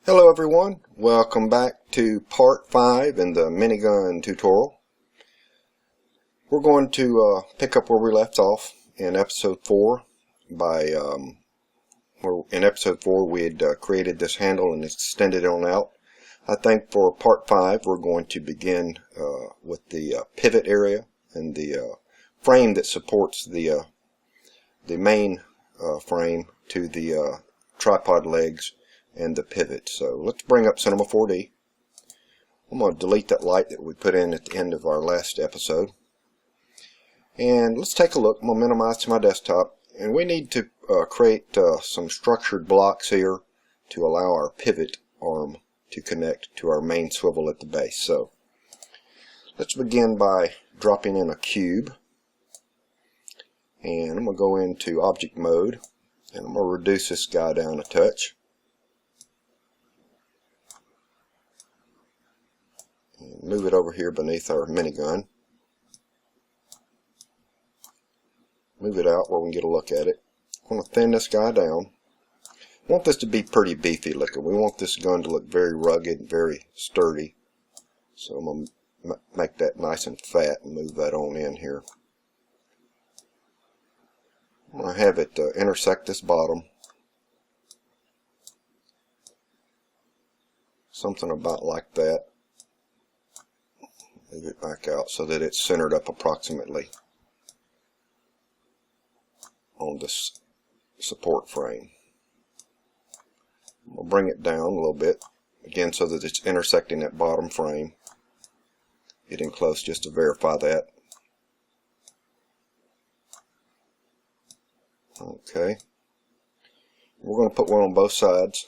Hello everyone, welcome back to part 5 in the Minigun tutorial. We're going to pick up where we left off in episode 4 where in episode 4 we had created this handle and extended it on out. I think for part 5 we're going to begin with the pivot area and the frame that supports the main frame to the tripod legs and the pivot. So let's bring up Cinema 4D. I'm going to delete that light that we put in at the end of our last episode. And let's take a look. I'm going to minimize to my desktop. And we need to create some structured blocks here to allow our pivot arm to connect to our main swivel at the base. So let's begin by dropping in a cube. And I'm going to go into object mode. And I'm going to reduce this guy down a touch. Move it over here beneath our minigun. Move it out where we can get a look at it. I'm going to thin this guy down. I want this to be pretty beefy looking. We want this gun to look very rugged and very sturdy. So I'm going to make that nice and fat and move that on in here. I'm going to have it intersect this bottom. Something about like that. Move it back out so that it's centered up approximately on this support frame. We'll bring it down a little bit, again so that it's intersecting that bottom frame. Getting close just to verify that. Okay. We're going to put one on both sides.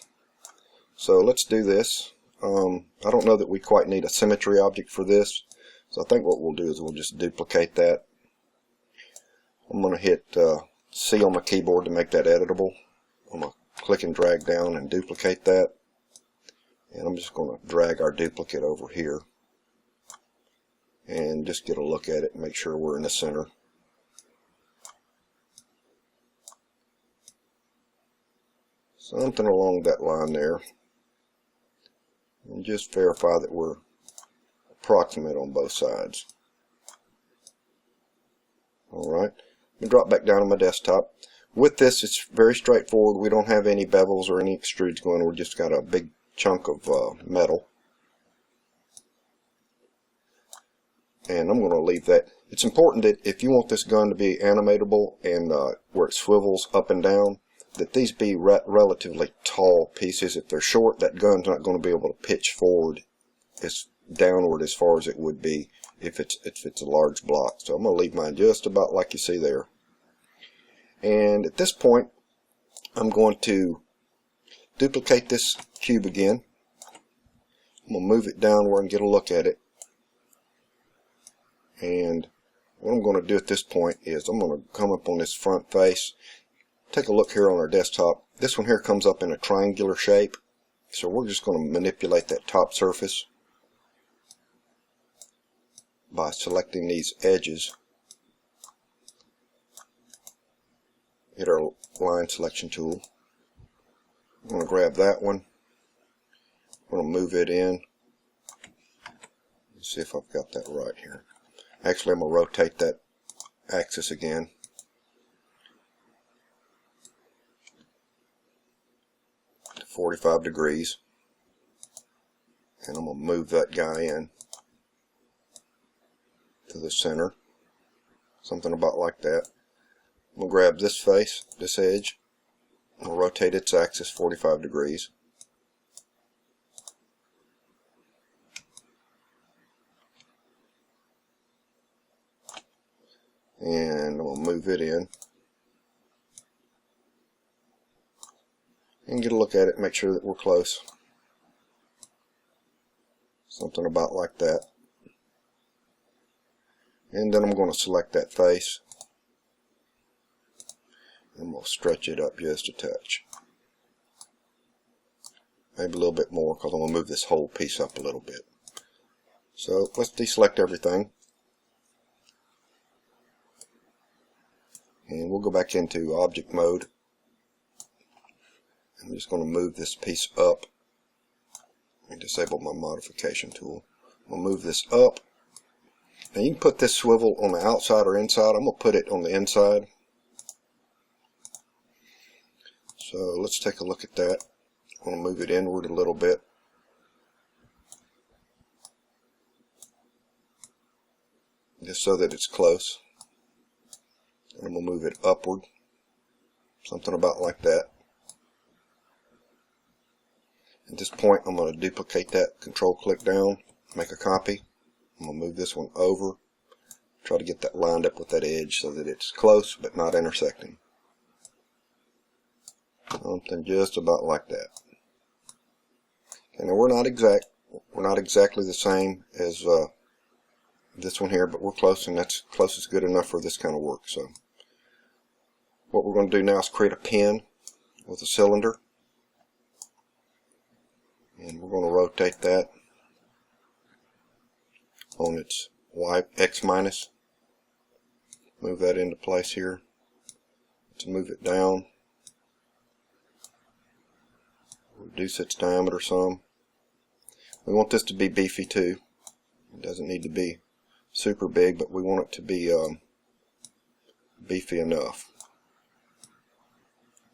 So let's do this. I don't know that we quite need a symmetry object for this. So I think what we'll do is we'll just duplicate that. I'm going to hit C on my keyboard to make that editable. I'm going to click and drag down and duplicate that. And I'm just going to drag our duplicate over here. And just get a look at it and make sure we're in the center. Something along that line there. And just verify that we're approximate on both sides. Alright, I'm going to drop back down on my desktop. With this, it's very straightforward. We don't have any bevels or any extrudes going. We've just got a big chunk of metal. And I'm going to leave that. It's important that if you want this gun to be animatable and where it swivels up and down, that these be relatively tall pieces. If they're short, that gun's not going to be able to pitch forward as downward as far as it would be if it's a large block. So I'm going to leave mine just about like you see there. And at this point, I'm going to duplicate this cube again. I'm going to move it down where I can get a look at it. And what I'm going to do at this point is I'm going to come up on this front face. Take a look here on our desktop. This one here comes up in a triangular shape. So we're just going to manipulate that top surface by selecting these edges. Hit our line selection tool. I'm going to grab that one. I'm going to move it in. Let's see if I've got that right here. Actually, I'm going to rotate that axis again. To 45 degrees. And I'm going to move that guy in to the center, something about like that. I'm going to grab this face, this edge, I'm going to rotate its axis 45 degrees. And I'm going to move it in. And get a look at it, make sure that we're close. Something about like that. And then I'm going to select that face. And we'll stretch it up just a touch. Maybe a little bit more because I'm going to move this whole piece up a little bit. So let's deselect everything. And we'll go back into object mode. I'm just going to move this piece up and disable my modification tool. I'll move this up. Now you can put this swivel on the outside or inside. I'm going to put it on the inside. So let's take a look at that. I'm going to move it inward a little bit. Just so that it's close. And I'm going to move it upward. Something about like that. At this point, I'm going to duplicate that, control click down, make a copy. I'm going to move this one over, try to get that lined up with that edge so that it's close but not intersecting. Something just about like that. Okay, now we're not exactly the same as this one here, but we're close, and that's close is good enough for this kind of work. So what we're going to do now is create a pin with a cylinder. And we're going to rotate that on its X minus. Move that into place here. Let's move it down. Reduce its diameter some. We want this to be beefy too. It doesn't need to be super big, but we want it to be beefy enough.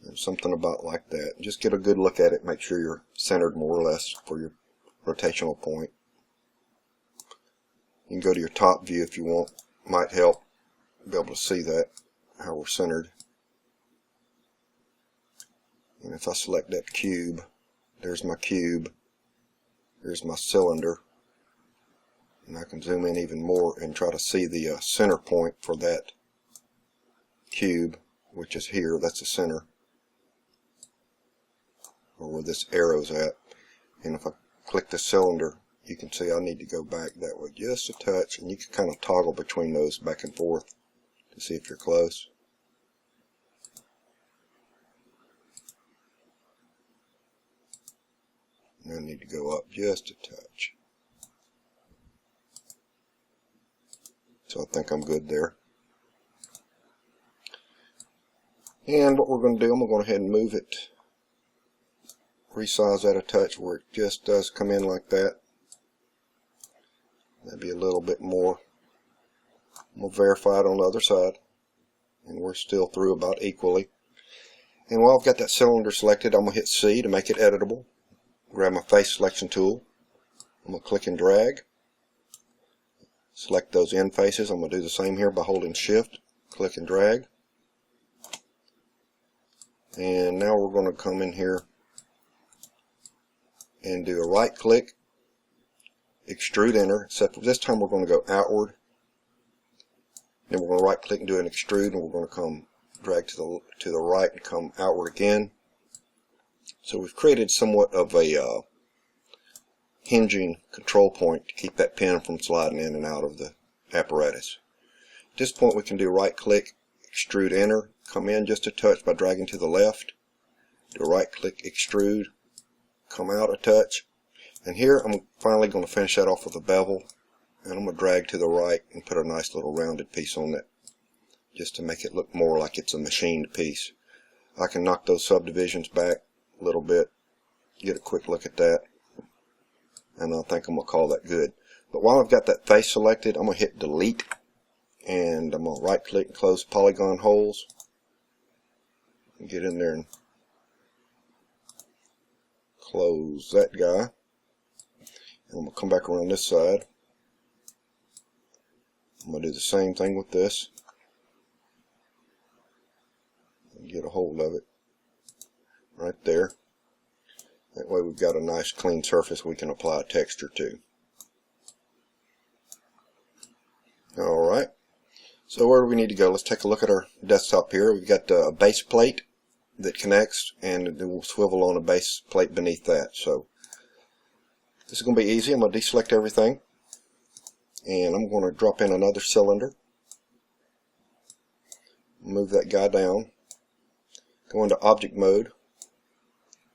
And something about like that. Just get a good look at it. Make sure you're centered more or less for your rotational point. You can go to your top view if you want. Might help be able to see that, how we're centered. And if I select that cube, there's my cube, there's my cylinder, and I can zoom in even more and try to see the center point for that cube, which is here. That's the center, or where this arrow's at. And if I click the cylinder, you can see I need to go back that way just a touch, and you can kind of toggle between those back and forth to see if you're close. And I need to go up just a touch. So I think I'm good there. And what we're going to do, I'm going to go ahead and move it, resize that a touch where it just does come in like that. Maybe a little bit more. We'll verify it on the other side, and we're still through about equally. And while I've got that cylinder selected, I'm going to hit C to make it editable. Grab my face selection tool. I'm going to click and drag. Select those end faces. I'm going to do the same here by holding Shift, click and drag. And now we're going to come in here and do a right click, extrude enter, except for this time we're going to go outward. Then we're going to right click and do an extrude, and we're going to come drag to the right and come outward again. So we've created somewhat of a hinging control point to keep that pin from sliding in and out of the apparatus. At this point we can do right click, extrude enter, come in just a touch by dragging to the left, do a right click, extrude, come out a touch, and here I'm finally going to finish that off with a bevel, and I'm going to drag to the right and put a nice little rounded piece on it just to make it look more like it's a machined piece. I can knock those subdivisions back a little bit, get a quick look at that, and I think I'm going to call that good. But while I've got that face selected, I'm going to hit delete, and I'm going to right click and close polygon holes, and get in there and close that guy. And I'm going to come back around this side. I'm going to do the same thing with this and get a hold of it right there. That way we've got a nice clean surface we can apply texture to. Alright, so where do we need to go? Let's take a look at our desktop here. We've got a base plate that connects, and then we'll swivel on a base plate beneath that. So this is going to be easy. I'm going to deselect everything, and I'm going to drop in another cylinder, move that guy down, go into object mode.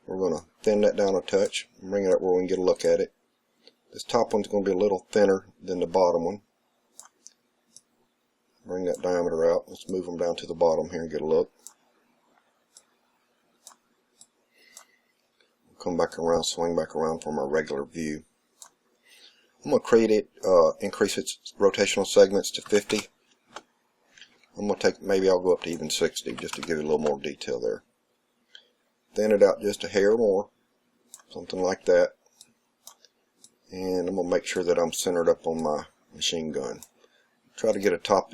We're going to thin that down a touch and bring it up where we can get a look at it. This top one's going to be a little thinner than the bottom one. Bring that diameter out. Let's move them down to the bottom here and get a look. come back around, swing back around from our regular view. I'm going to create it, increase its rotational segments to 50. I'm going to take, maybe I'll go up to even 60 just to give it a little more detail there. Thin it out just a hair more, something like that. And I'm going to make sure that I'm centered up on my machine gun. Try to get a top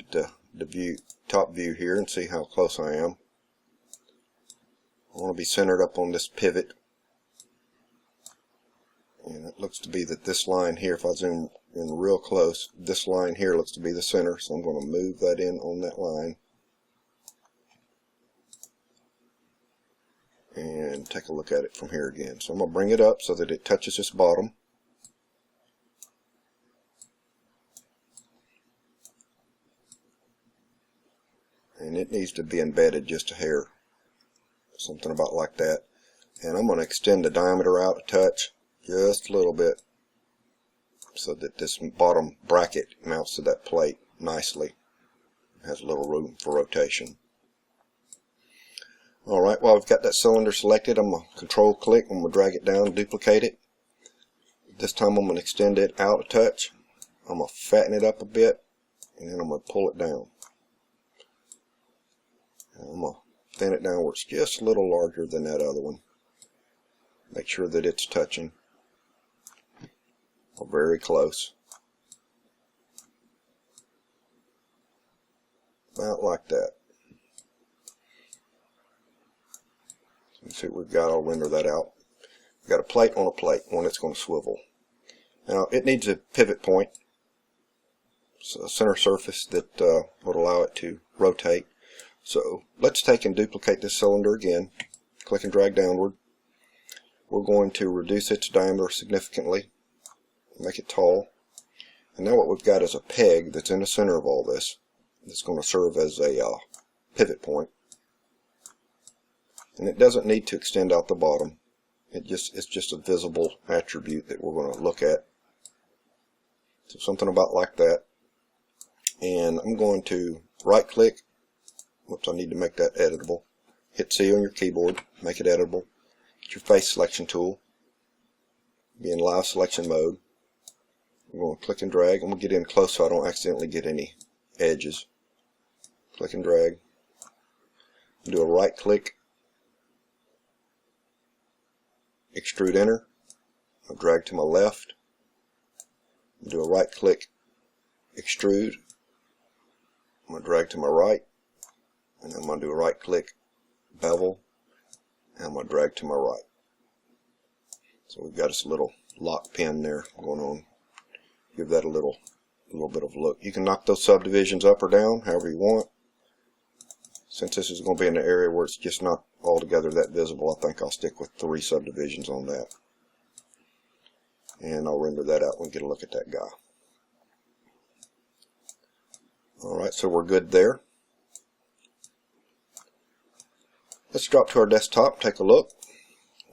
view here and see how close I am. I want to be centered up on this pivot. And it looks to be that this line here, if I zoom in real close, this line here looks to be the center, so I'm going to move that in on that line. And take a look at it from here again. So I'm going to bring it up so that it touches this bottom. And it needs to be embedded just a hair. Something about like that. And I'm going to extend the diameter out a touch. Just a little bit, so that this bottom bracket mounts to that plate nicely. It has a little room for rotation. Alright, well, I've got that cylinder selected. I'm going to control click, I'm going to drag it down, duplicate it. This time I'm going to extend it out a touch. I'm going to fatten it up a bit, and then I'm going to pull it down. And I'm going to thin it down where it's just a little larger than that other one. Make sure that it's touching. Very close. About like that. Let's see what we've got. I'll render that out. We've got a plate on a plate, one that's going to swivel. Now it needs a pivot point, so a center surface that would allow it to rotate. So let's take and duplicate this cylinder again. Click and drag downward. We're going to reduce its diameter significantly. Make it tall. And now what we've got is a peg that's in the center of all this. That's going to serve as a pivot point. And it doesn't need to extend out the bottom. It's just a visible attribute that we're going to look at. So something about like that. And I'm going to right click. Whoops, I need to make that editable. Hit C on your keyboard, make it editable. Get your face selection tool. Be in live selection mode. I'm going to click and drag. I'm going to get in close so I don't accidentally get any edges. Click and drag. Do a right click. Extrude enter. I'll drag to my left. Do a right click. Extrude. I'm going to drag to my right. And I'm going to do a right click. Bevel. And I'm going to drag to my right. So we've got this little lock pin there going on. Give that a little bit of a look. You can knock those subdivisions up or down, however you want. Since this is going to be in an area where it's just not altogether that visible, I think I'll stick with 3 subdivisions on that. And I'll render that out and get a look at that guy. Alright, so we're good there. Let's drop to our desktop, take a look.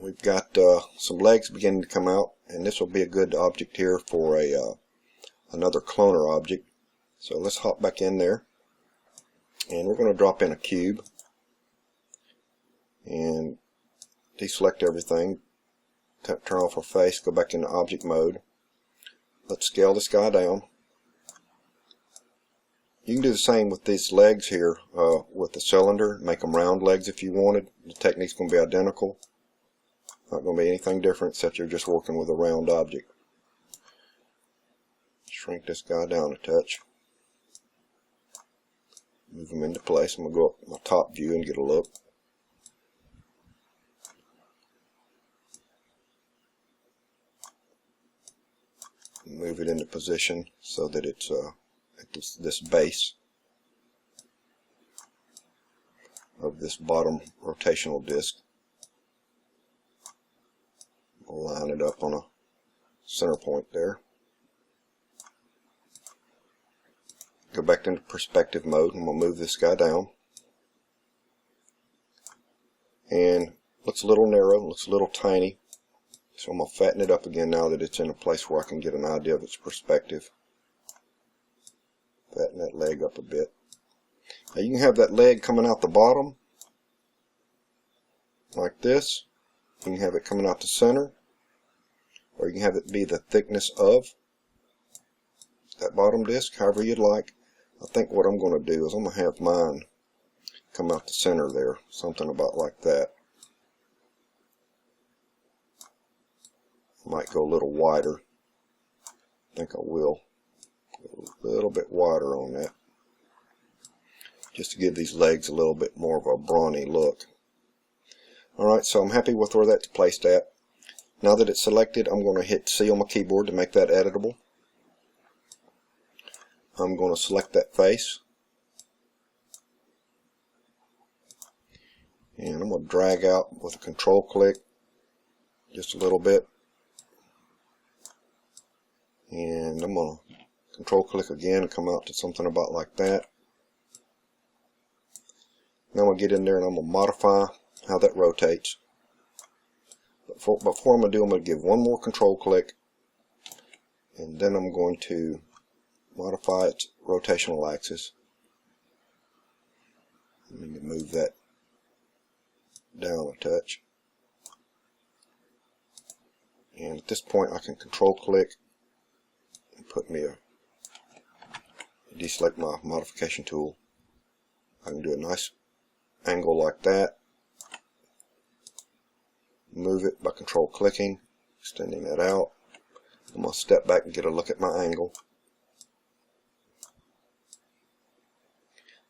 We've got some legs beginning to come out, and this will be a good object here for another cloner object. So let's hop back in there, and we're going to drop in a cube and deselect everything, turn off our face, go back into object mode. Let's scale this guy down. You can do the same with these legs here with the cylinder, make them round legs if you wanted. The technique's going to be identical. Not going to be anything different except you're just working with a round object. Shrink this guy down a touch. Move him into place. I'm going to go up my top view and get a look. Move it into position so that it's at this base of this bottom rotational disc. We'll line it up on a center point there. Go back into perspective mode, and we'll move this guy down. And looks a little narrow, looks a little tiny. So I'm going to fatten it up again now that it's in a place where I can get an idea of its perspective. Fatten that leg up a bit. Now you can have that leg coming out the bottom like this, You can have it coming out the center, or you can have it be the thickness of that bottom disc, however you'd like. I think what I'm going to do is I'm going to have mine come out the center there, something about like that. Might go a little wider. I think I will. A little bit wider on that, just to give these legs a little bit more of a brawny look. Alright, so I'm happy with where that's placed at. Now that it's selected, I'm going to hit C on my keyboard to make that editable. I'm going to select that face, and I'm going to drag out with a control click just a little bit, and I'm going to control click again and come out to something about like that. Now I'm going to get in there and I'm going to modify how that rotates. But before I'm going to do, I'm going to give one more control click, and then I'm going to modify its rotational axis. I need to move that down a touch. And at this point I can control click and put me deselect my modification tool. I can do a nice angle like that. Move it by control clicking, extending that out. I'm going to step back and get a look at my angle.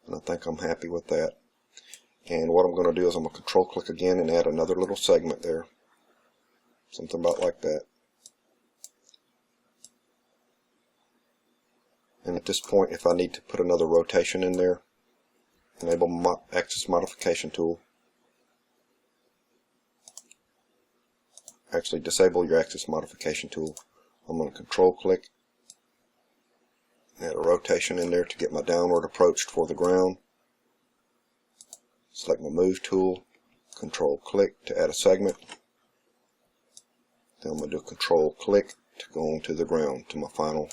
And I think I'm happy with that. And what I'm going to do is I'm going to control click again and add another little segment there. Something about like that. And at this point, if I need to put another rotation in there, enable my axis modification tool. Actually, disable your axis modification tool. I'm going to control click, add a rotation in there to get my downward approach toward the ground. Select my move tool, control click to add a segment. Then I'm going to do a control click to go onto the ground to my final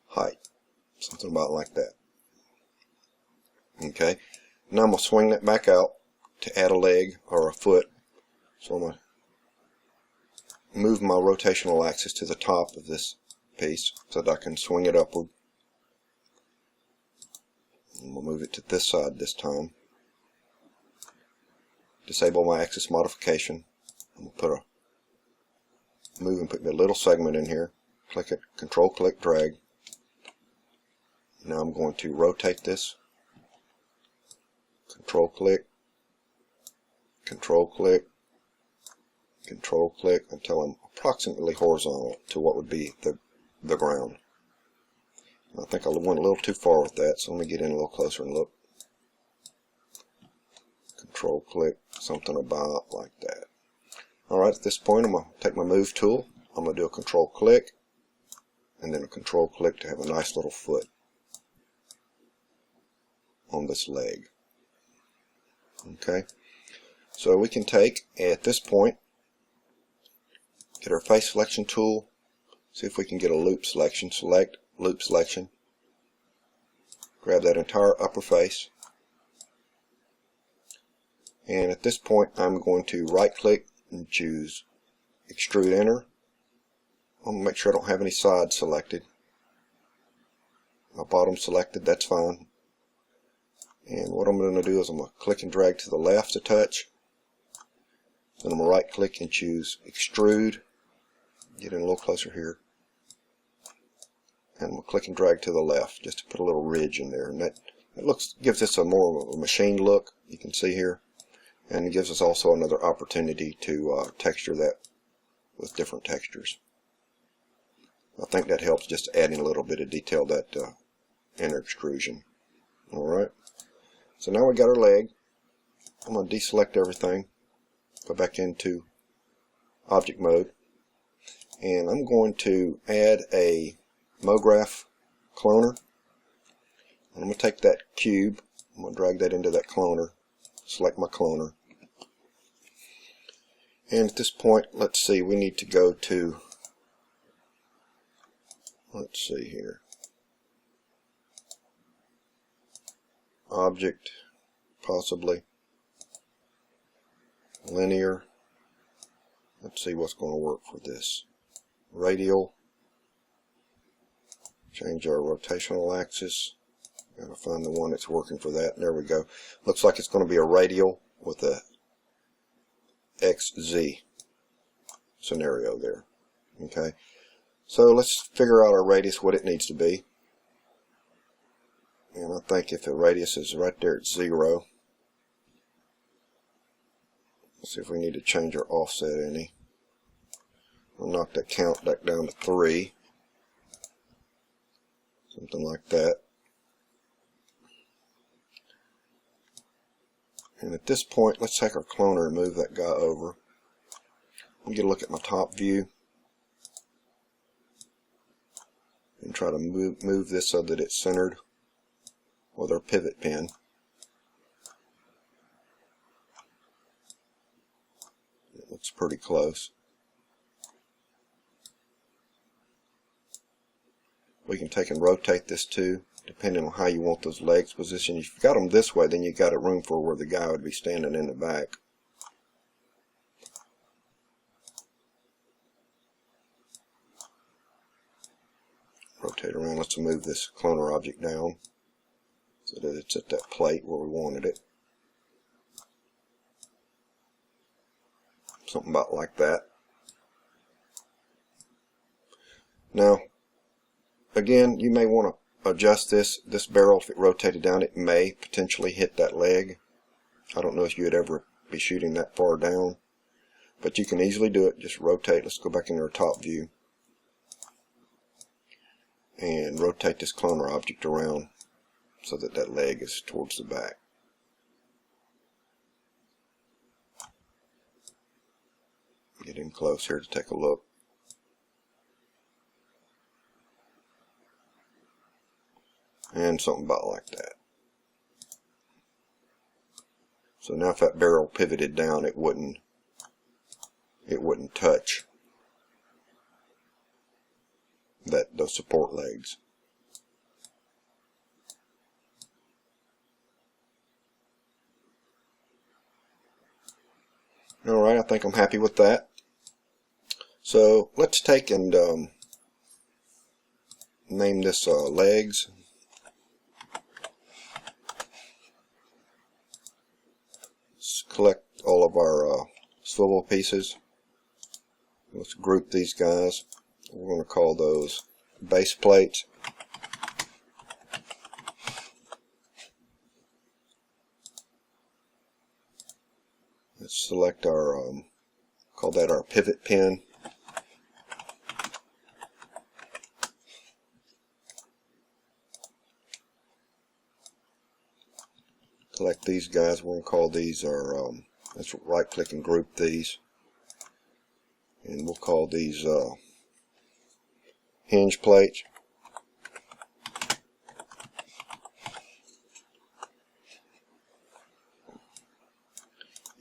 height. Something about like that. Okay, now I'm going to swing that back out to add a leg or a foot. So I'm going to move my rotational axis to the top of this piece so that I can swing it upward. And we'll move it to this side this time. Disable my axis modification. I'm going to put a move and put me a little segment in here. Click it, control click, drag. Now I'm going to rotate this. Control click, control click, control click until I'm approximately horizontal to what would be the ground. I think I went a little too far with that, so let me get in a little closer and look. Control click, something about like that. Alright, at this point I'm going to take my move tool, I'm going to do a control click, and then a control click to have a nice little foot on this leg. Okay, so we can take, at this point, get our face selection tool, see if we can get a loop selection, select loop selection, grab that entire upper face, and at this point I'm going to right click and choose extrude inner. I'm going to make sure I don't have any sides selected. My bottom selected, that's fine. And what I'm going to do is I'm going to click and drag to the left a touch. Then I'm going to right click and choose extrude. Get in a little closer here. And I'm going to click and drag to the left just to put a little ridge in there. And that gives this a more of a machined look, you can see here. And it gives us also another opportunity to texture that with different textures. I think that helps just adding a little bit of detail, that inner extrusion. Alright. So now we got our leg. I'm going to deselect everything, go back into object mode, and I'm going to add a Mograph Corner. I'm going to take that cube, I'm going to drag that into that cloner, select my cloner, and at this point, let's see, we need to go to, let's see here, object, possibly, linear, Let's see what's going to work for this. Radial. Change our rotational axis. Gotta find the one that's working for that. There we go. Looks like it's going to be a radial with a XZ scenario there. Okay. So let's figure out our radius, what it needs to be. And I think if the radius is right there at 0, let's see if we need to change our offset any. We'll knock that count back down to 3. Something like that. And at this point, let's take our cloner and move that guy over. Let me get a look at my top view. And try to move this so that it's centered with our pivot pin. It looks pretty close. We can take and rotate this too, depending on how you want those legs positioned. If you've got them this way, then you got a room for where the guy would be standing in the back. Rotate around. Let's move this cloner object down so that it's at that plate where we wanted it. Something about like that. Now, again, you may want to adjust this barrel. If it rotated down, it may potentially hit that leg. I don't know if you would ever be shooting that far down, but you can easily do it. Just rotate. Let's go back into our top view and rotate this cloner object around so that that leg is towards the back. Get in close here to take a look. And something about like that. So now if that barrel pivoted down, it wouldn't touch those support legs. Alright, I think I'm happy with that. So let's take and name this legs. Let's collect all of our swivel pieces. Let's group these guys. We're going to call those base plates. Let's select our, call that our pivot pin. Select these guys. We're going to call these our, let's right click and group these. And we'll call these hinge plates.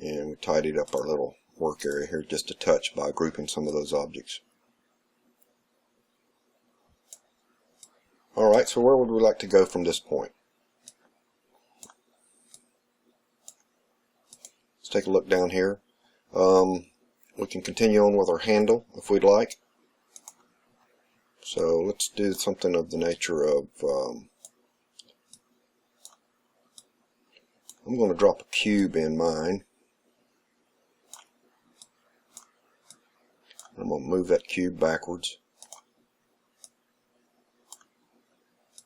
And we tidied up our little work area here just a touch by grouping some of those objects. Alright, so where would we like to go from this point? Let's take a look down here. We can continue on with our handle if we'd like. So let's do something of the nature of, I'm going to drop a cube in mine. I'm going to move that cube backwards.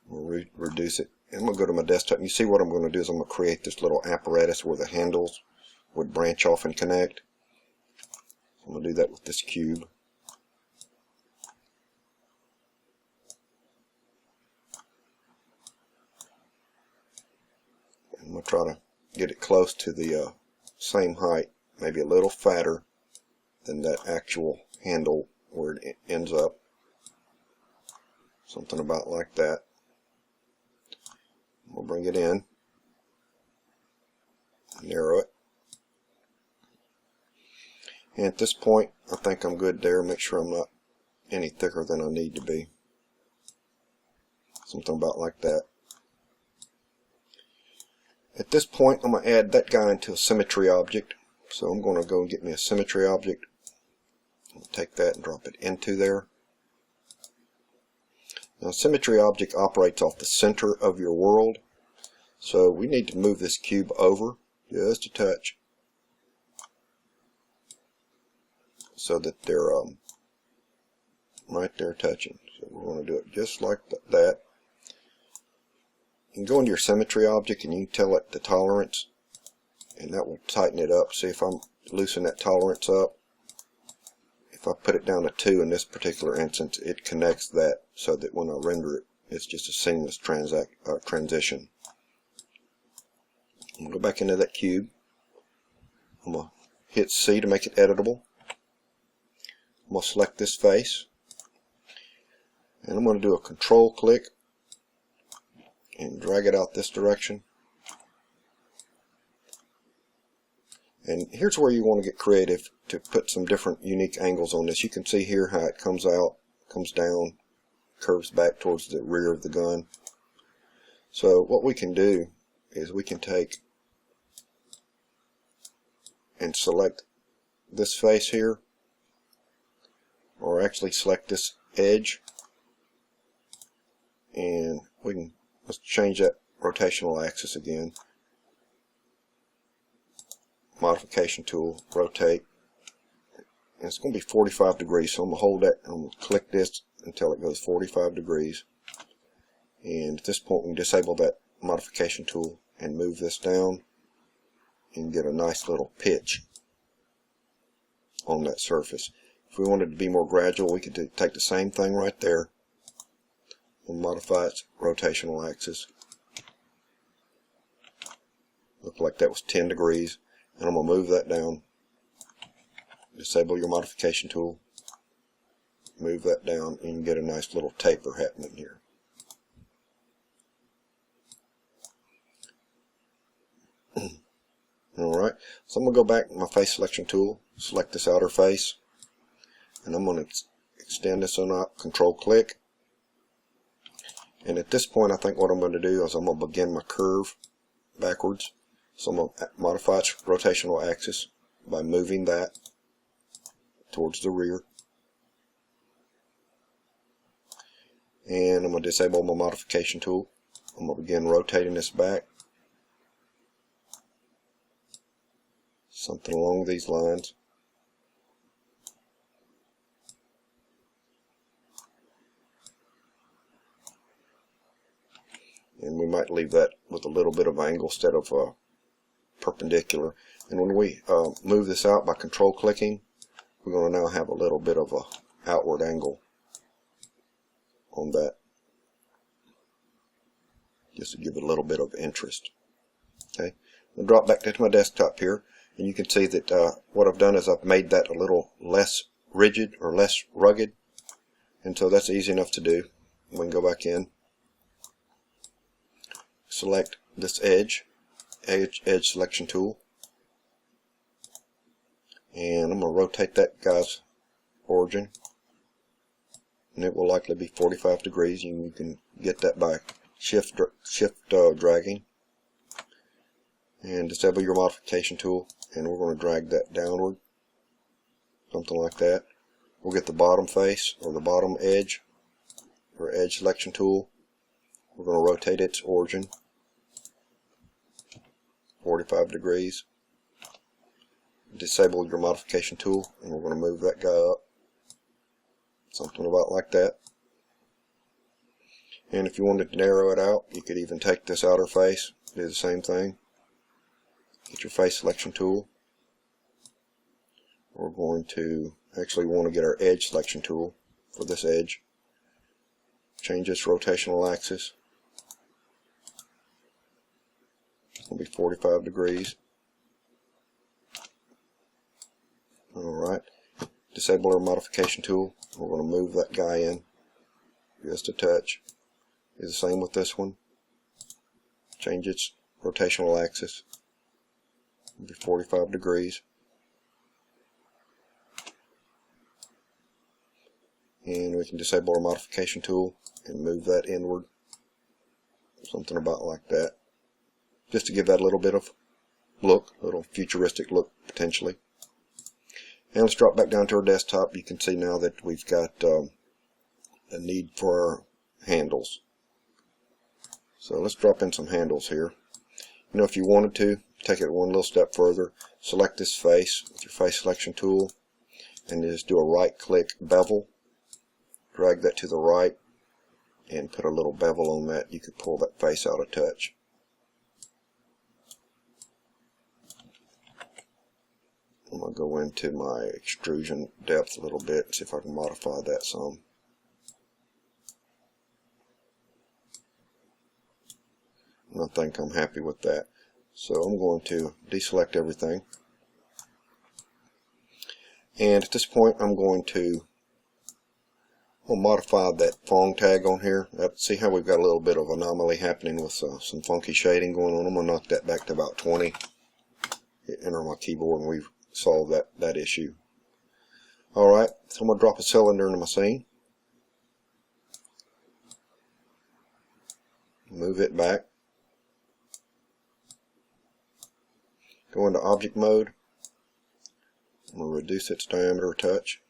We'll reduce it. And I'm going to go to my desktop. And you see what I'm going to do is I'm going to create this little apparatus where the handles would branch off and connect. I'm going to do that with this cube. And I'm going to try to get it close to the same height, maybe a little fatter than that actual handle where it ends up. Something about like that. We'll bring it in, narrow it. And at this point, I think I'm good there. Make sure I'm not any thicker than I need to be. Something about like that. At this point, I'm going to add that guy into a symmetry object. So I'm going to go and get me a symmetry object. Take that and drop it into there. Now, Symmetry Object operates off the center of your world, so we need to move this cube over just a touch so that they're right there touching. So we're going to do it just like that. You can go into your Symmetry Object and you can tell it the tolerance, and that will tighten it up. See if I'm loosen that tolerance up. If I put it down to 2 in this particular instance, it connects that so that when I render it, it's just a seamless transition. I'm going to go back into that cube. I'm going to hit C to make it editable. I'm going to select this face, and I'm going to do a control click and drag it out this direction. And here's where you want to get creative to put some different unique angles on this. You can see here how it comes out, comes down, curves back towards the rear of the gun. So what we can do is we can take and select this face here, or actually select this edge, and let's change that rotational axis again. Modification tool, rotate, and it's going to be 45 degrees, so I'm going to hold that, I'm going to click this until it goes 45 degrees, and at this point we can disable that modification tool and move this down and get a nice little pitch on that surface. If we wanted to be more gradual, we could take the same thing right there and modify its rotational axis. Looked like that was 10 degrees. And I'm going to move that down. Disable your modification tool. Move that down and you can get a nice little taper happening here. Alright, so I'm going to go back to my face selection tool, select this outer face, and I'm going to extend this on up, control click. And at this point I think what I'm going to do is I'm going to begin my curve backwards. So I'm going to modify its rotational axis by moving that towards the rear. And I'm going to disable my modification tool. I'm going to begin rotating this back. Something along these lines. And we might leave that with a little bit of angle instead of perpendicular. And when we move this out by control clicking, we're going to now have a little bit of a outward angle on that, just to give it a little bit of interest. Okay, I'll drop back to my desktop here, and you can see that what I've done is I've made that a little less rigid or less rugged, and so that's easy enough to do. We can go back in, select this edge selection tool, and I'm going to rotate that guy's origin, and it will likely be 45 degrees. You can get that by shift dragging, and disable your modification tool, and we're going to drag that downward, something like that. We'll get the bottom face or the bottom edge or edge selection tool. We're going to rotate its origin 45 degrees. Disable your modification tool, and we're going to move that guy up, something about like that. And if you wanted to narrow it out, you could even take this outer face, do the same thing. Get your face selection tool. We're going to actually want to get our edge selection tool for this edge. Change its rotational axis. It'll be 45 degrees. Alright, disable our modification tool. We're going to move that guy in just a touch. Do the same with this one. Change its rotational axis. It'll be 45 degrees. And we can disable our modification tool and move that inward. Something about like that. Just to give that a little bit of look, a little futuristic look potentially. And let's drop back down to our desktop. You can see now that we've got a need for our handles. So let's drop in some handles here. You know, if you wanted to, take it one little step further, select this face with your face selection tool, and just do a right click bevel, drag that to the right, and put a little bevel on that. You could pull that face out a touch. I'm going to go into my extrusion depth a little bit and see if I can modify that some. And I think I'm happy with that. So I'm going to deselect everything. And at this point I'm going to modify that Phong tag on here. See how we've got a little bit of anomaly happening with some funky shading going on. I'm going to knock that back to about 20. Hit enter on my keyboard and we've solved that issue. Alright, so I'm going to drop a cylinder into my scene. Move it back. Go into object mode. I'm going to reduce its diameter a touch.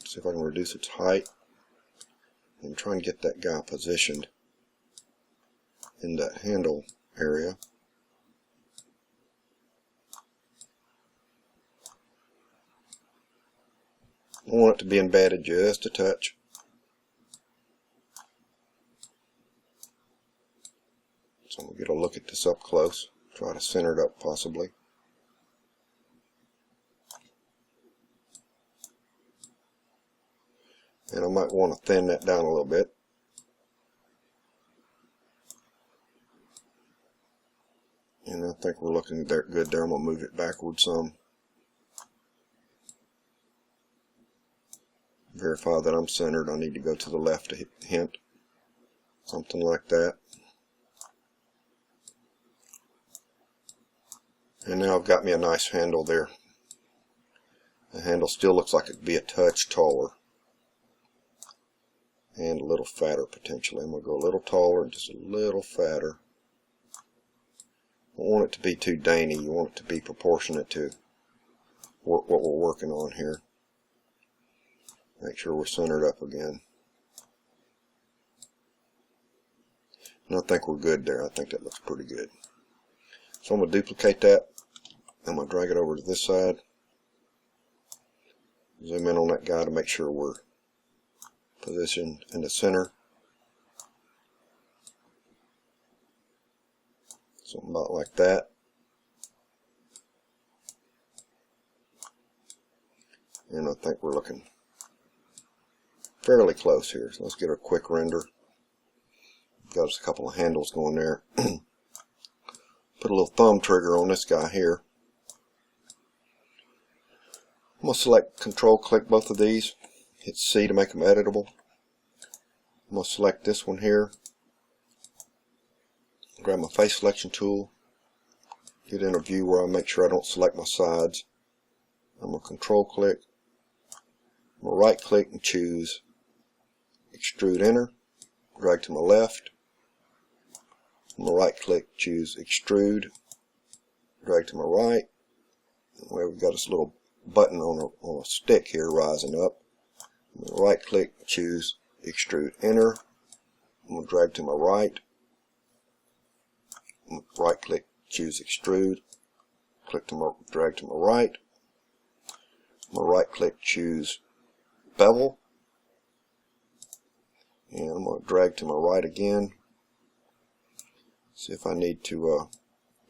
See if I can reduce its height. And try and get that guy positioned in that handle area. I want it to be embedded just a touch. So I'm going to get a look at this up close. Try to center it up possibly. And I might want to thin that down a little bit. And I think we're looking good there. I'm going to move it backwards some. Verify that I'm centered. I need to go to the left to hint. Something like that. And now I've got me a nice handle there. The handle still looks like it could be a touch taller. And a little fatter potentially. I'm going to go a little taller and just a little fatter. I don't want it to be too dainty. You want it to be proportionate to what we're working on here. Make sure we're centered up again. And I think we're good there. I think that looks pretty good. So I'm going to duplicate that. I'm going to drag it over to this side. Zoom in on that guy to make sure we're positioned in the center. Something about like that. And I think we're looking fairly close here. So let's get a quick render. Got us a couple of handles going there. Put a little thumb trigger on this guy here. I'm going to select Control click both of these. Hit C to make them editable. I'm going to select this one here. Grab my face selection tool. Get in a view where I make sure I don't select my sides. I'm going to Control click. I'm going to right click and choose Extrude Enter. Drag to my left. I'm going to right click, choose Extrude. Drag to my right. Where we've got this little button on a stick here rising up. I'm going to right click, choose Extrude Enter. I'm going to drag to my right. I'm going to right click, choose Extrude. Drag to my right. I'm going to right click, choose Bevel. And I'm going to drag to my right again. See if I need to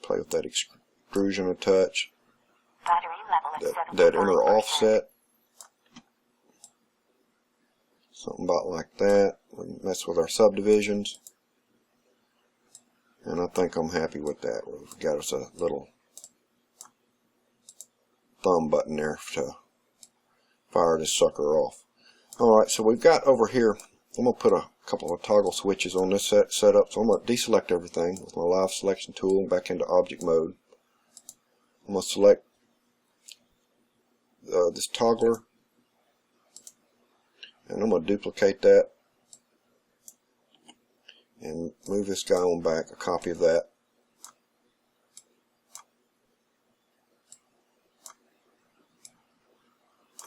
play with that extrusion a touch. That inner offset. Something about like that. We mess with our subdivisions. And I think I'm happy with that. We've got us a little thumb button there to fire this sucker off. Alright, so we've got over here, I'm going to put a couple of toggle switches on this setup. So I'm going to deselect everything with my live selection tool and back into object mode. I'm going to select this toggler, and I'm going to duplicate that and move this guy on back, a copy of that.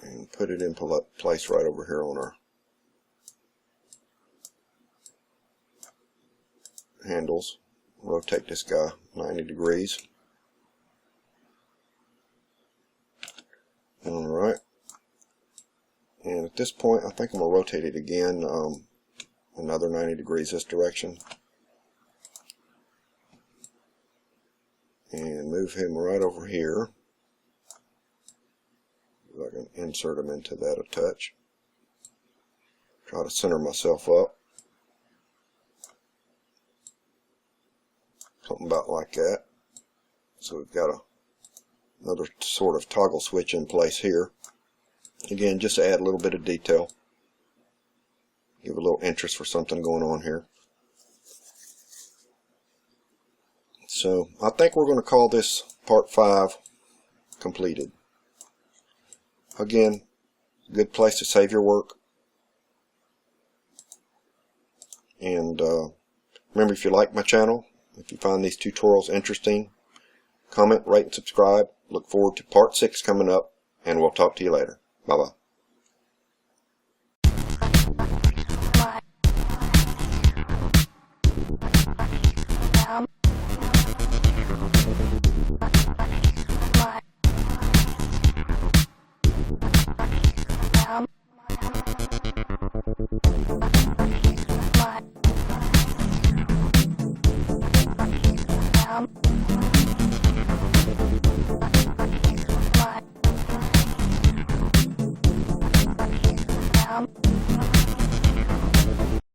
and put it in place right over here on our handles. Rotate this guy 90 degrees. Alright. And at this point, I think I'm going to rotate it again another 90 degrees this direction. And move him right over here. I can insert him into that a touch. Try to center myself up. Something about like that. So we've got another sort of toggle switch in place here. Again, just to add a little bit of detail. Give a little interest for something going on here. So I think we're going to call this part 5 completed. Again, good place to save your work. And remember, if you like my channel, if you find these tutorials interesting, comment, rate, and subscribe. Look forward to part 6 coming up, and we'll talk to you later. Bye-bye.